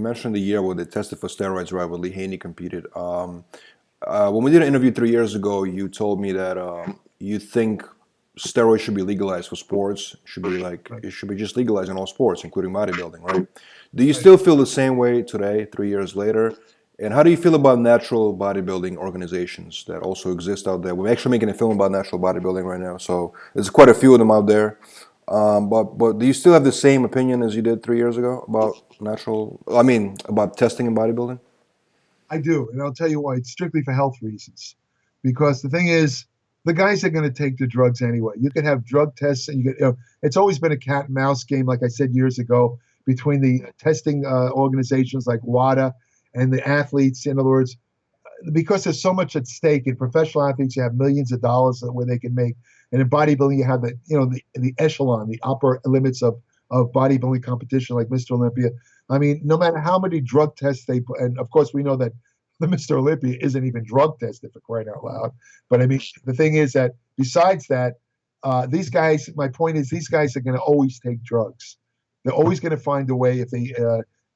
mentioned the year where they tested for steroids, right? Where Lee Haney competed. When we did an interview 3 years ago, you told me that you think steroids should be legalized for sports. Should be like Right. it should be just legalized in all sports, including bodybuilding, right? Do you Right. still feel the same way today, 3 years later? And how do you feel about natural bodybuilding organizations that also exist out there? We're actually making a film about natural bodybuilding right now, so there's quite a few of them out there. But do you still have the same opinion as you did 3 years ago about natural? I mean, about testing in bodybuilding? I do, and I'll tell you why. It's strictly for health reasons. Because the thing is, the guys are going to take the drugs anyway. You could have drug tests, and it's always been a cat and mouse game, like I said years ago, between the testing organizations like WADA and the athletes. In other words, because there's so much at stake in professional athletes, you have millions of dollars where they can make, and in bodybuilding, you have the echelon, the upper limits of bodybuilding competition, like Mr. Olympia. I mean, no matter how many drug tests they put, and of course we know that the Mr. Olympia isn't even drug tested, for crying out loud. But I mean, the thing is that besides that, these guys, my point is, these guys are going to always take drugs. They're always going to find a way if they,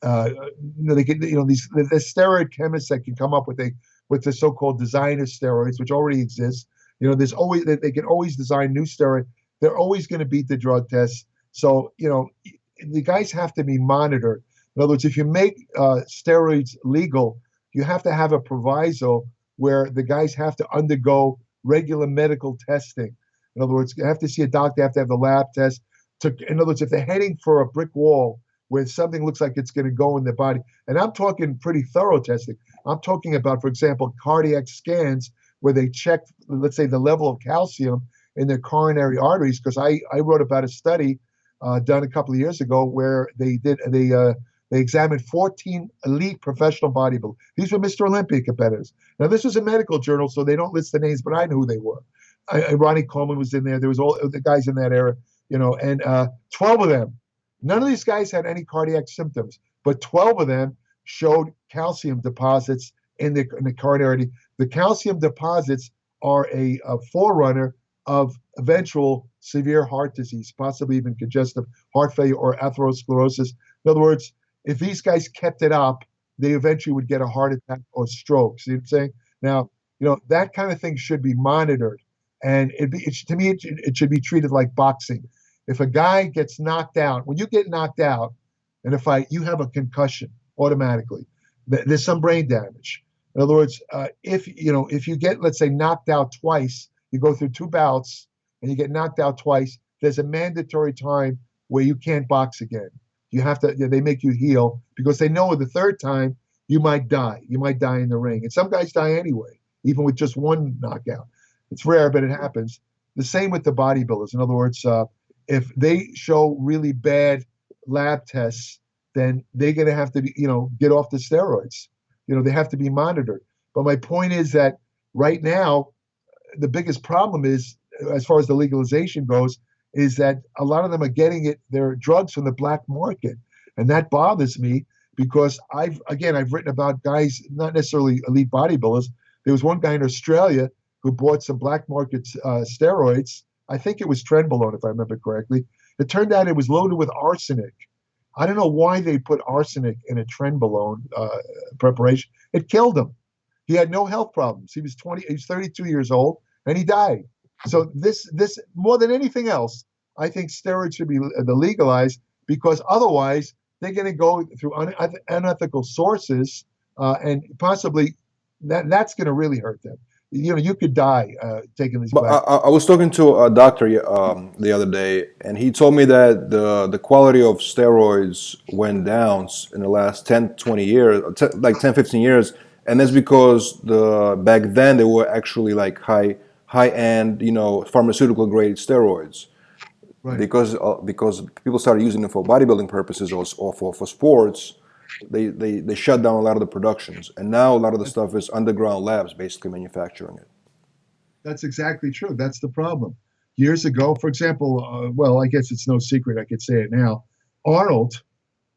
they can, the steroid chemists that can come up with the so-called designer steroids, which already exist. There's always they can always design new steroid. They're always going to beat the drug tests. So the guys have to be monitored. In other words, if you make steroids legal, you have to have a proviso where the guys have to undergo regular medical testing. In other words, you have to see a doctor, have to have the lab test. In other words, if they're heading for a brick wall where something looks like it's going to go in their body, and I'm talking pretty thorough testing. I'm talking about, for example, cardiac scans where they check, let's say, the level of calcium in their coronary arteries, because I wrote about a study done a couple of years ago where they examined 14 elite professional bodybuilders. These were Mr. Olympia competitors. Now, this was a medical journal, so they don't list the names, but I knew who they were. Ronnie Coleman was in there. There was all the guys in that era, and 12 of them. None of these guys had any cardiac symptoms, but 12 of them showed calcium deposits in the coronary. The calcium deposits are a forerunner of eventual severe heart disease, possibly even congestive heart failure or atherosclerosis. In other words, if these guys kept it up, they eventually would get a heart attack or stroke. See what I'm saying? Now, that kind of thing should be monitored. And to me, it should be treated like boxing. If a guy gets knocked out, when you get knocked out in a fight, you have a concussion automatically. There's some brain damage. In other words, if you get, let's say, knocked out twice, you go through two bouts and you get knocked out twice, there's a mandatory time where you can't box again. You have to, they make you heal because they know the third time you might die. You might die in the ring. And some guys die anyway, even with just one knockout. It's rare, but it happens. The same with the bodybuilders. In other words, if they show really bad lab tests, then they're going to have to, get off the steroids. They have to be monitored. But my point is that right now, the biggest problem is, as far as the legalization goes, is that a lot of them are getting their drugs from the black market. And that bothers me because I've written about guys, not necessarily elite bodybuilders. There was one guy in Australia who bought some black market steroids. I think it was trenbolone, if I remember correctly. It turned out it was loaded with arsenic. I don't know why they put arsenic in a trenbolone preparation. It killed him. He had no health problems. He was 32 years old, and he died. So this more than anything else, I think steroids should be legalized because otherwise they're going to go through unethical sources, and possibly that's going to really hurt them. You could die taking these But black. I was talking to a doctor the other day, and he told me that the quality of steroids went down in the last 10, 20 years, like 10, 15 years. And that's because back then they were actually like high end, pharmaceutical grade steroids. Right. Because people started using them for bodybuilding purposes or for sports, they shut down a lot of the productions, and now a lot of the stuff is underground labs basically manufacturing it. That's exactly true. That's the problem. Years ago, for example, well, I guess it's no secret. I could say it now. Arnold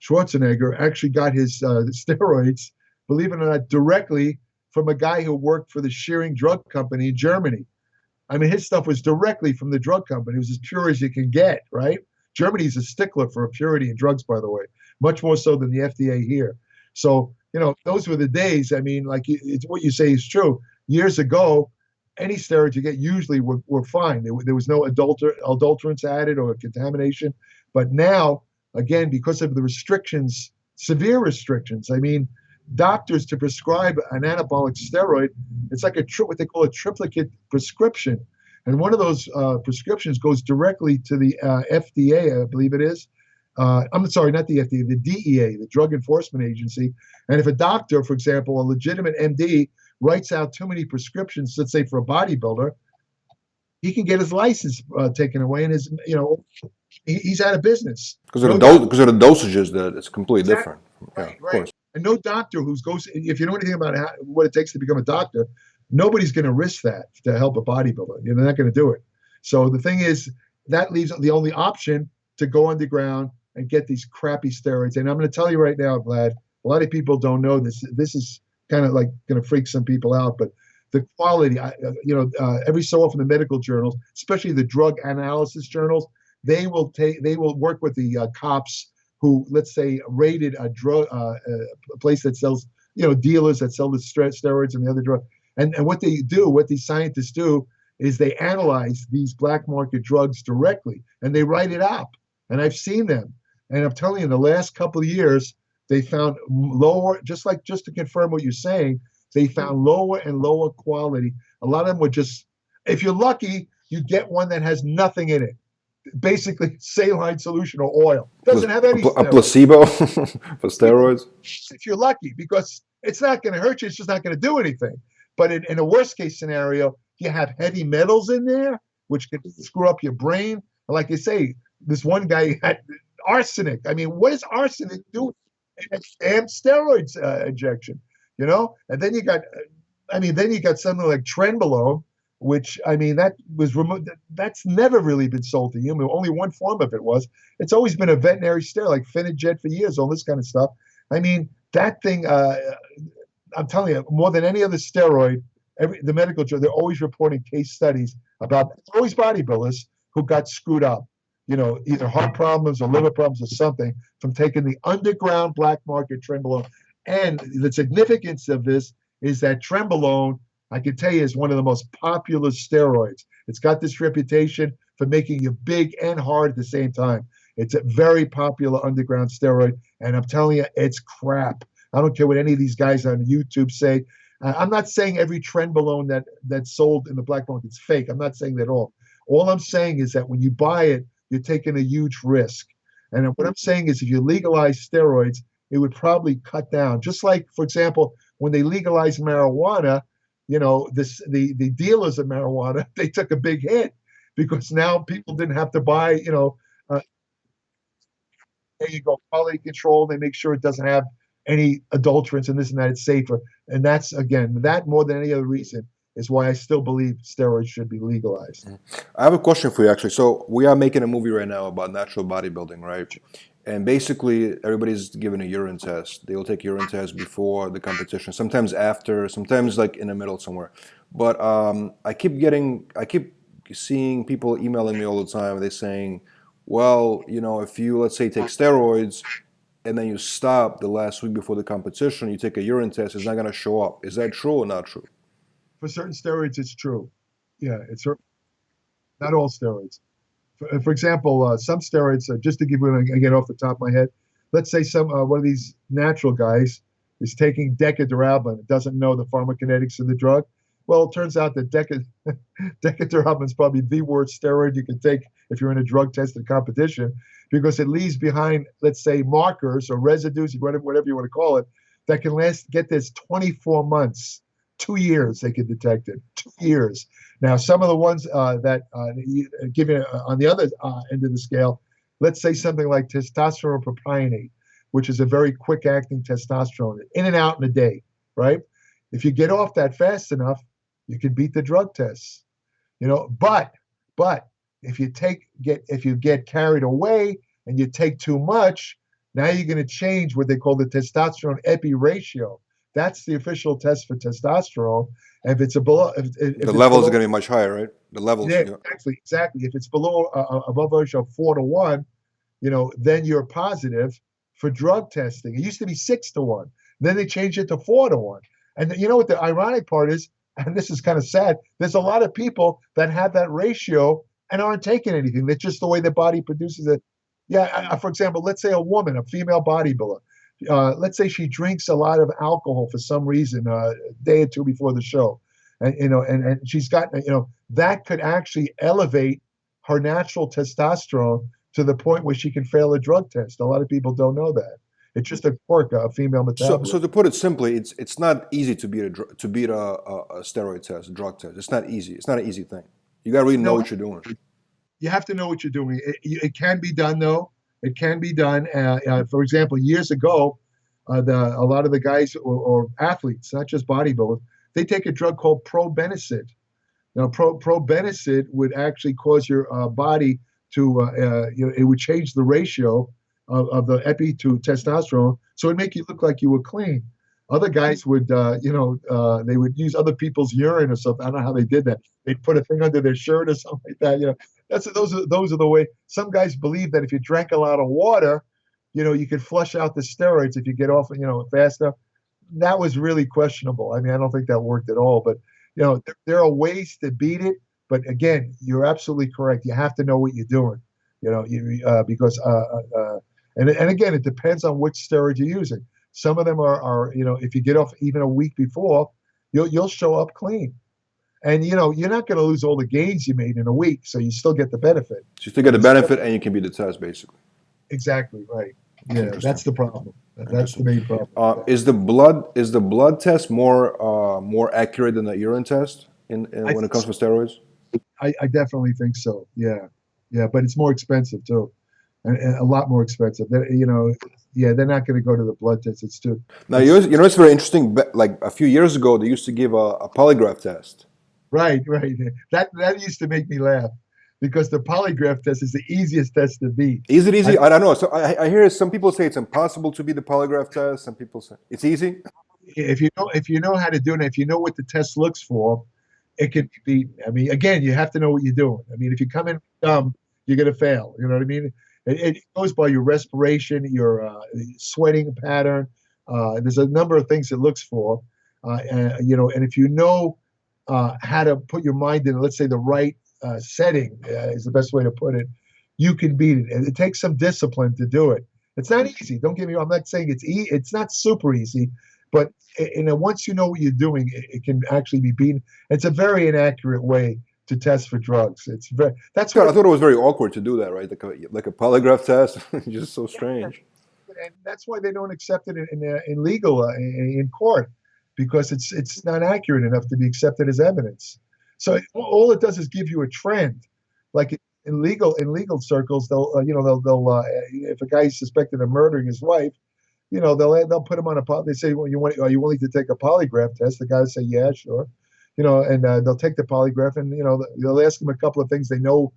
Schwarzenegger actually got his steroids, believe it or not, directly from a guy who worked for the Shearing drug company in Germany. I mean, his stuff was directly from the drug company. It was as pure as you can get, right? Germany's a stickler for purity in drugs, by the way, much more so than the FDA here. So, those were the days. I mean, like it's what you say is true. Years ago, any steroids you get usually were fine. There was no adulterants added or contamination. But now, again, because of the restrictions, severe restrictions, I mean, doctors to prescribe an anabolic steroid, it's like what they call a triplicate prescription. And one of those prescriptions goes directly to the FDA, I believe it is. I'm sorry, not the FDA, the DEA, the Drug Enforcement Agency. And if a doctor, for example, a legitimate MD, writes out too many prescriptions, let's say for a bodybuilder, he can get his license taken away, and he's out of business. Because of the dosages that it's completely different. Right, Yeah, of right. course. And no doctor if you know anything about what it takes to become a doctor, nobody's going to risk that to help a bodybuilder. They're not going to do it. So the thing is, that leaves the only option to go underground and get these crappy steroids. And I'm going to tell you right now, Vlad, a lot of people don't know this. This is kind of like going to freak some people out, but the quality, every so often the medical journals, especially the drug analysis journals, they will work with the cops who, let's say, raided a place that sells, dealers that sell the steroids and the other drug. And what these scientists do is they analyze these black market drugs directly and they write it up. And I've seen them. And I'm telling you, in the last couple of years, they found lower, just to confirm what you're saying, they found lower and lower quality. A lot of them were just, if you're lucky, you get one that has nothing in it. Basically, saline solution or oil. Doesn't have any a placebo for steroids. If you're lucky, because it's not going to hurt you, it's just not going to do anything. But in a worst case scenario, you have heavy metals in there, which can screw up your brain. And like they say, this one guy had arsenic. I mean, what does arsenic do? It's damn steroids injection, And then you got something like trenbolone, which, I mean, that was removed. That's never really been sold to humans. Only one form of it was. It's always been a veterinary steroid, like Finijet for years, all this kind of stuff. I mean, that thing, I'm telling you, more than any other steroid, the medical journal, they're always reporting case studies about always bodybuilders who got screwed up, either heart problems or liver problems or something from taking the underground black market trenbolone. And the significance of this is that trenbolone, I can tell you, is one of the most popular steroids. It's got this reputation for making you big and hard at the same time. It's a very popular underground steroid, and I'm telling you, it's crap. I don't care what any of these guys on YouTube say. I'm not saying every trenbolone that's sold in the black market is fake. I'm not saying that at all. All I'm saying is that when you buy it, you're taking a huge risk. And what I'm saying is if you legalize steroids, it would probably cut down. Just like, for example, when they legalized marijuana, the dealers of marijuana, they took a big hit because now people didn't have to buy, there you go, quality control. They make sure it doesn't have any adulterants and this and that. It's safer. And that's, again, that more than any other reason is why I still believe steroids should be legalized. I have a question for you, actually. So we are making a movie right now about natural bodybuilding, right? And basically, everybody's given a urine test. They will take urine tests before the competition, sometimes after, sometimes like in the middle somewhere. But I keep seeing people emailing me all the time. They're saying, well, if you, let's say, take steroids and then you stop the last week before the competition, you take a urine test, it's not going to show up. Is that true or not true? For certain steroids, it's true. Yeah, it's not all steroids. For example, some steroids, just to give you again off the top of my head, let's say one of these natural guys is taking decadirabin and doesn't know the pharmacokinetics of the drug. Well, it turns out that decadirabin is probably the worst steroid you can take if you're in a drug-tested competition because it leaves behind, let's say, markers or residues, whatever you want to call it, that can get this 24 months. 2 years they can detect it. 2 years. Now, some of the ones that give you on the other end of the scale, let's say something like testosterone propionate, which is a very quick-acting testosterone, in and out in a day, right? If you get off that fast enough, you can beat the drug tests, But if you get carried away and you take too much, now you're going to change what they call the testosterone epi ratio. That's the official test for testosterone. And if it's below, if the levels are going to be much higher, right? The levels. Yeah, exactly. If it's above a ratio of 4-1, then you're positive for drug testing. It used to be 6-1. Then they changed it to 4-to-1. And you know what the ironic part is? And this is kind of sad. There's a lot of people that have that ratio and aren't taking anything. That's just the way the body produces it. Yeah, for example, let's say a woman, a female bodybuilder, let's say she drinks a lot of alcohol for some reason a day or two before the show, and and she's got that could actually elevate her natural testosterone to the point where she can fail a drug test. A lot of people don't know that. It's just a quirk of female So metabolism. to put it simply, it's not easy to beat a steroid test, a drug test. It's not easy. It's not an easy thing. You got to really know No, what you're doing. you have to know what you're doing. It can be done though. It can be done. For example, years ago, a lot of the guys or athletes, not just bodybuilders, they take a drug called probenecid. Now, probenecid would actually cause your body to, it would change the ratio of the epi to testosterone, so it'd make you look like you were clean. Other guys would, they would use other people's urine or something. I don't know how they did that. They'd put a thing under their shirt or something like that. Those are the way. Some guys believe that if you drank a lot of water, you could flush out the steroids if you get off, fast enough. That was really questionable. I mean, I don't think that worked at all. But there are ways to beat it. But again, you're absolutely correct. You have to know what you're doing. Because and again, it depends on which steroid you're using. Some of them are if you get off even a week before, you'll show up clean. And you're not going to lose all the gains you made in a week, so you still get the benefit. So you still get the benefit, and you can beat the test, basically. Exactly right. That's Yeah, that's the problem. That's the Interesting. main problem. Is the blood test more accurate than the urine test I when it think comes so. to steroids? I definitely think so. Yeah, yeah, but it's more expensive too, and a lot more expensive. Yeah, they're not going to go to the blood test. It's too. Now It's it's very interesting. Like a few years ago, they used to give a polygraph test. right, right. That used to make me laugh because the polygraph test is the easiest test to beat. Is it I, easy? I don't know. So I hear some people say it's impossible to beat the polygraph test. Some people say it's easy. if you know how to do it, if you know what the test looks for, it can be beaten. I mean, again, you have to know what you're doing. I mean, if you come in dumb, you're going to fail. You know what I mean? It goes by your respiration, your sweating pattern. There's a number of things it looks for. And if you know how to put your mind in, let's say the right setting is the best way to put it, you can beat it. And it takes some discipline to do it. It's not easy. Don't get me wrong. I'm not saying it's not super easy, but once you know what you're doing, it can actually be beaten. It's a very inaccurate way to test for drugs. That's God, what I thought it was very awkward to do that, right? Like a polygraph test. It's just so yeah, strange. and that's why they don't accept it in legal in court, because it's not accurate enough to be accepted as evidence. So all it does is give you a trend. Like in legal circles, they'll if a guy is suspected of murdering his wife, they'll put him on they say, well, are you willing to take a polygraph test? The guy will say, yeah, sure. And they'll take the polygraph, and they'll ask him a couple of things they know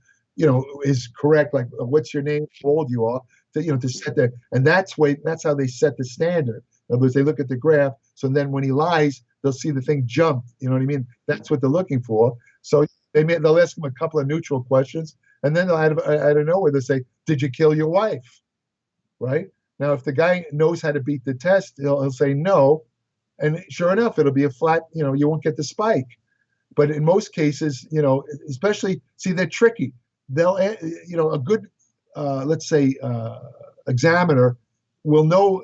is correct, like what's your name, how old you are, to set that. And that's how they set the standard. In other words, they look at the graph, so then when he lies, they'll see the thing jump. You know what I mean? That's what they're looking for. So they'll ask him a couple of neutral questions, and then out of nowhere they'll say, did you kill your wife? Right? Now, if the guy knows how to beat the test, he'll say no, and sure enough, it'll be a flat. You won't get the spike. But in most cases, especially, see, they're tricky. They'll, a good, let's say, examiner will know.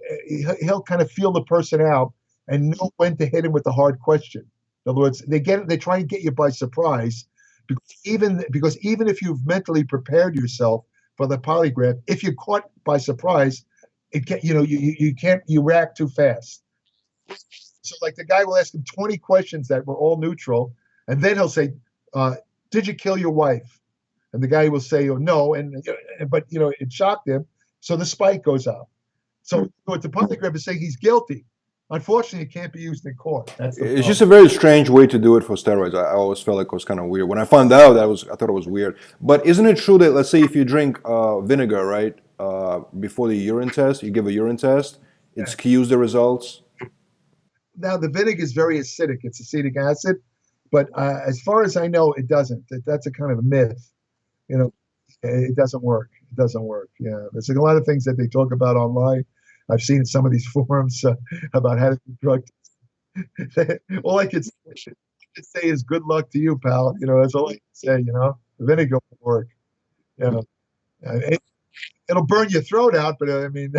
He'll kind of feel the person out and know when to hit him with the hard question. In other words, they try and get you by surprise, because even if you've mentally prepared yourself for the polygraph, if you're caught by surprise, you react too fast. So like the guy will ask him 20 questions that were all neutral, and then he'll say, did you kill your wife? And the guy will say, oh, no, but it shocked him, so the spike goes up. So what the polygraph is saying, he's guilty. Unfortunately, it can't be used in court. That's the It's just problem. a very strange way to do it for steroids. I always felt like it was kind of weird. When I found out, I thought it was weird. But isn't it true that, let's say if you drink vinegar, right, before the urine test, you give a urine test, it Yeah. skews the results? Now the vinegar is very acidic; it's acetic acid, but as far as I know, it doesn't. That's a kind of a myth. You know, it doesn't work. It doesn't work. Yeah, there's a lot of things that they talk about online. I've seen some of these forums about how to do drug tests. All I could say is good luck to you, pal. That's all I can say. Vinegar will work. You it, it'll burn your throat out, but I mean,